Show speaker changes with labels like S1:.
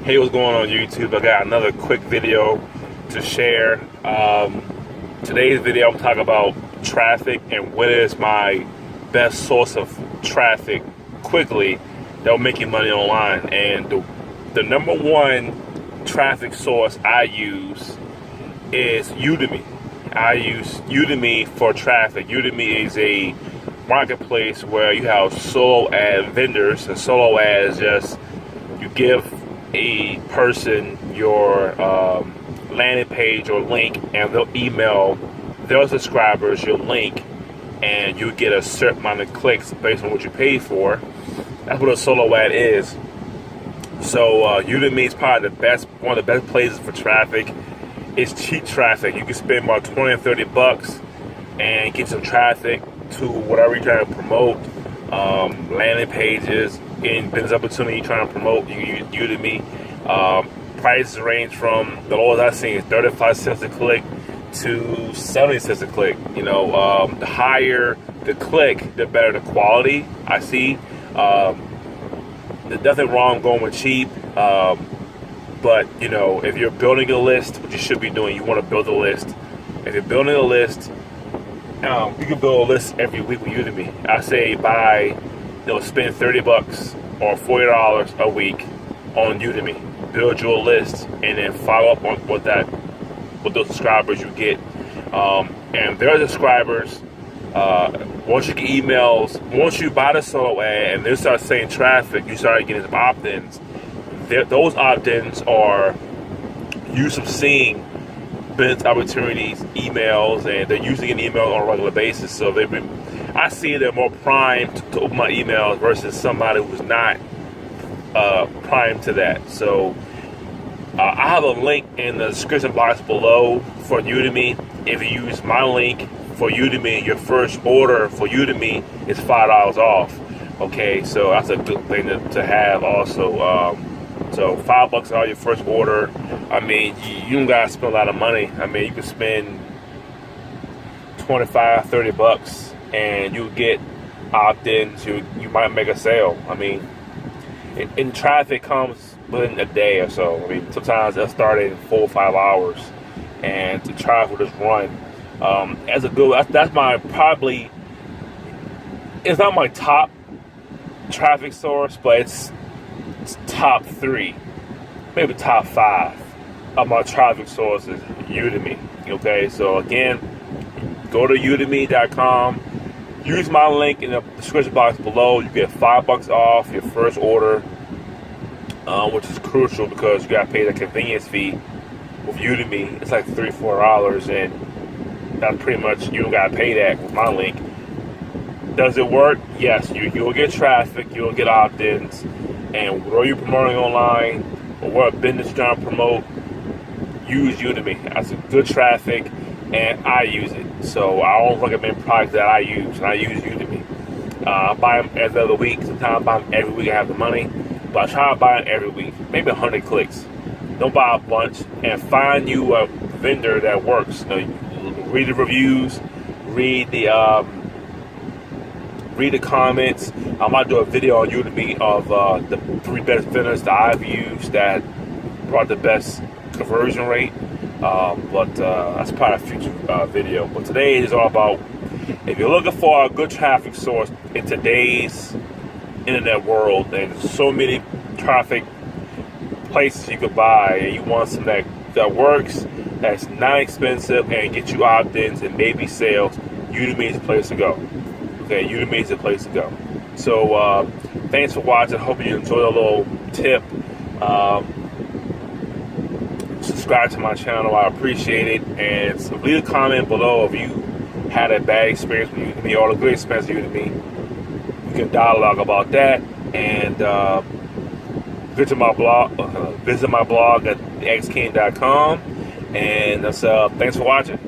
S1: Hey, what's going on YouTube? I got another quick video to share. Today's video, I'm talking about traffic and what is my best source of traffic quickly that will make you money online. And the number one traffic source I use is Udemy. I use Udemy for traffic. Udemy is a marketplace where you have solo ad vendors, and solo ads just you give a person your landing page or link, and they'll email their subscribers your link, and you get a certain amount of clicks based on what you paid for. That's what a solo ad is. So Udemy is probably one of the best places for traffic. It's cheap traffic. You can spend about 20 or 30 bucks and get some traffic to whatever you're trying to promote, landing pages, getting business opportunity you're trying to promote. You use Udemy. Prices range from, the lowest I've seen is 35 cents a click to 70 cents a click. You know, the higher the click, the better the quality I see. There's nothing wrong going with cheap. But, you know, if you're building a list, what you should be doing, you want to build a list. If you're building a list, you can build a list every week with Udemy. I say spend 30 bucks or $40 a week on Udemy. Build your list and then follow up on with those subscribers you get. And their subscribers, once you get emails, once you buy the solo ad and they start saying traffic, you start getting some opt-ins. Those opt-ins are used to seeing business opportunities, emails, and they're using an email on a regular basis. So I see they're more primed to open my emails versus somebody who's not primed to that. So I have a link in the description box below for Udemy. If you use my link for Udemy, your first order for Udemy is $5 off. Okay, so that's a good thing to have also. So $5 on your first order. I mean, you don't gotta spend a lot of money. I mean, you can spend 25, 30 bucks and you get opt-ins. You might make a sale. I mean, and traffic comes within a day or so. I mean, sometimes they'll start in 4 or 5 hours, and the traffic will just run. That's my probably. It's not my top traffic source, but it's top 3, maybe top 5 of my traffic sources. Udemy. Okay, so again, go to udemy.com. Use my link in the description box below. You get $5 off your first order, which is crucial because you got to pay the convenience fee with Udemy. It's like $3 or $4, and that's pretty much, you don't got to pay that with my link. Does it work? Yes. You'll get traffic. You'll get opt-ins. And whatever you're promoting online or what business you're trying to promote, use Udemy. That's a good traffic, and I use it. So I don't recommend products that I use, and I use Udemy. I buy them every other week. Sometimes I buy them every week I have the money, but I try to buy them every week, maybe 100 clicks. Don't buy a bunch, and find you a vendor that works. Read the reviews, read the comments. I might do a video on Udemy of the 3 best vendors that I've used that brought the best conversion rate. But that's probably a future video. But today is all about, if you're looking for a good traffic source in today's internet world, and there's so many traffic places you could buy, and you want something that works, that's not expensive, and get you opt-ins and maybe sales, Udemy is the place to go. Okay, Udemy is the place to go. So thanks for watching. Hope you enjoyed a little tip. Subscribe to my channel. I appreciate it. And so leave a comment below if you had a bad experience with Udemy or a good experience with Udemy. We can dialogue about that. And visit my blog at thexking.com. And that's, thanks for watching.